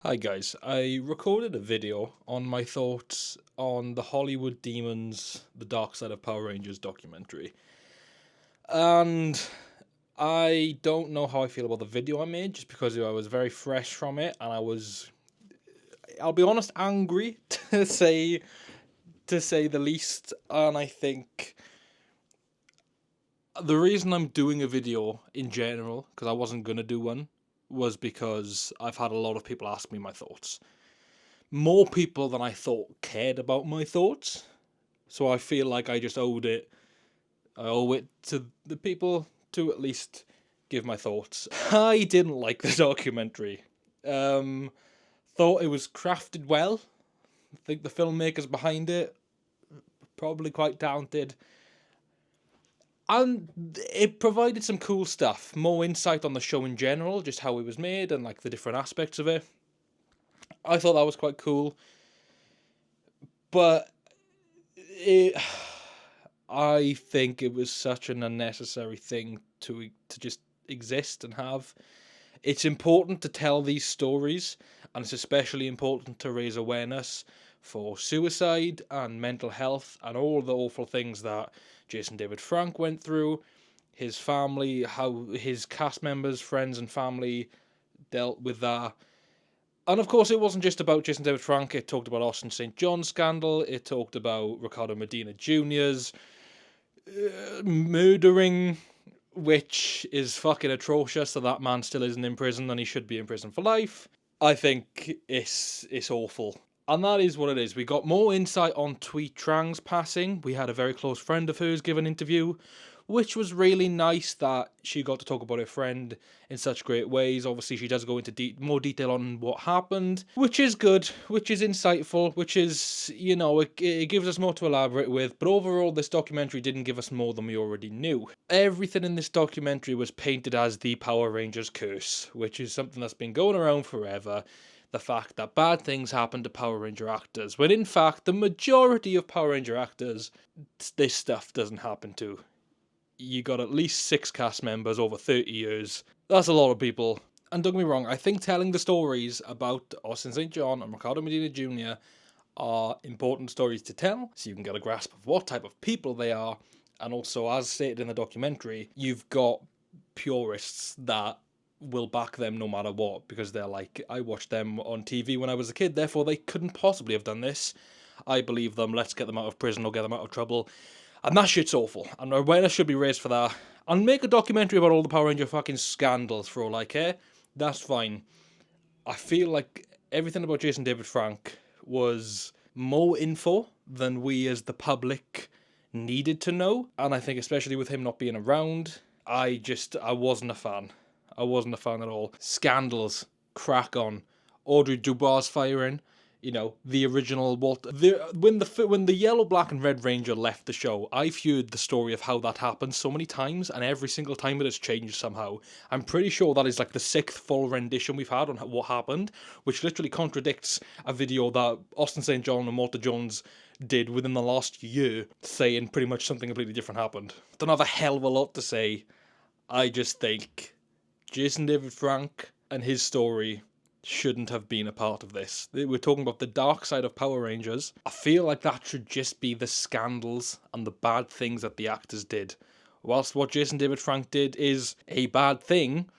Hi guys, I recorded a video on my thoughts on the Hollywood Demons, The Dark Side of Power Rangers documentary. And I don't know how I feel about the video I made just because I was very fresh from it and I'll be honest, angry to say the least. And I think the reason I'm doing a video in general, because I wasn't going to do one, was because I've had a lot of people ask me my thoughts. More people than I thought cared about my thoughts. So I feel like I owe it to the people to at least give my thoughts. I didn't like the documentary. Thought it was crafted well. I think the filmmakers behind it probably quite talented. And it provided some cool stuff, more insight on the show in general, just how it was made and like the different aspects of it. I thought that was quite cool. But it I think it was such an unnecessary thing to just exist and have. It's important to tell these stories, and it's especially important to raise awareness for suicide and mental health and all the awful things that Jason David Frank went through, his family, how his cast members, friends, and family dealt with that. And of course, it wasn't just about Jason David Frank. It talked about Austin St. John's scandal. It talked about Ricardo Medina Jr.'s murdering, which is fucking atrocious. So that man still isn't in prison, and he should be in prison for life. I think it's awful. And that is what it is. We got more insight on Tweet Trang's passing. We had a very close friend of hers give an interview, which was really nice that she got to talk about her friend in such great ways. Obviously, she does go into more detail on what happened, which is good, which is insightful, which is, it gives us more to elaborate with. But overall, this documentary didn't give us more than we already knew. Everything in this documentary was painted as the Power Rangers curse, which is something that's been going around forever. The fact that bad things happen to Power Ranger actors, when in fact, the majority of Power Ranger actors, this stuff doesn't happen to. You got at least 6 cast members over 30 years. That's a lot of people. And don't get me wrong, I think telling the stories about Austin St. John and Ricardo Medina Jr. are important stories to tell, so you can get a grasp of what type of people they are. And also, as stated in the documentary, you've got purists that will back them no matter what, because they're like, I watched them on TV when I was a kid, therefore they couldn't possibly have done this. I believe them, let's get them out of prison or get them out of trouble. And that shit's awful, and awareness should be raised for that. And make a documentary about all the Power Ranger fucking scandals for all I care. That's fine. I feel like everything about Jason David Frank was more info than we as the public needed to know. And I think especially with him not being around, I wasn't a fan. I wasn't a fan at all. Scandals, crack on. Audrey Dubois firing. The original when the yellow, black, and red Ranger left the show, I've heard the story of how that happened so many times, and every single time it has changed somehow. I'm pretty sure that is like the 6th full rendition we've had on what happened, which literally contradicts a video that Austin St. John and Walter Jones did within the last year, saying pretty much something completely different happened. Don't have a hell of a lot to say. I just think Jason David Frank and his story shouldn't have been a part of this. We're talking about the dark side of Power Rangers. I feel like that should just be the scandals and the bad things that the actors did. Whilst what Jason David Frank did is a bad thing,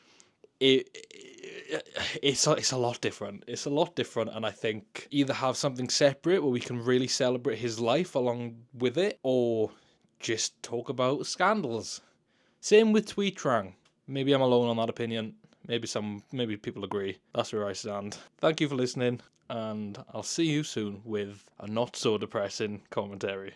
it's a lot different. It's a lot different, and I think either have something separate where we can really celebrate his life along with it, or just talk about scandals. Same with Tweet Trang. Maybe I'm alone on that opinion. Maybe people agree. That's where I stand. Thank you for listening, and I'll see you soon with a not so depressing commentary.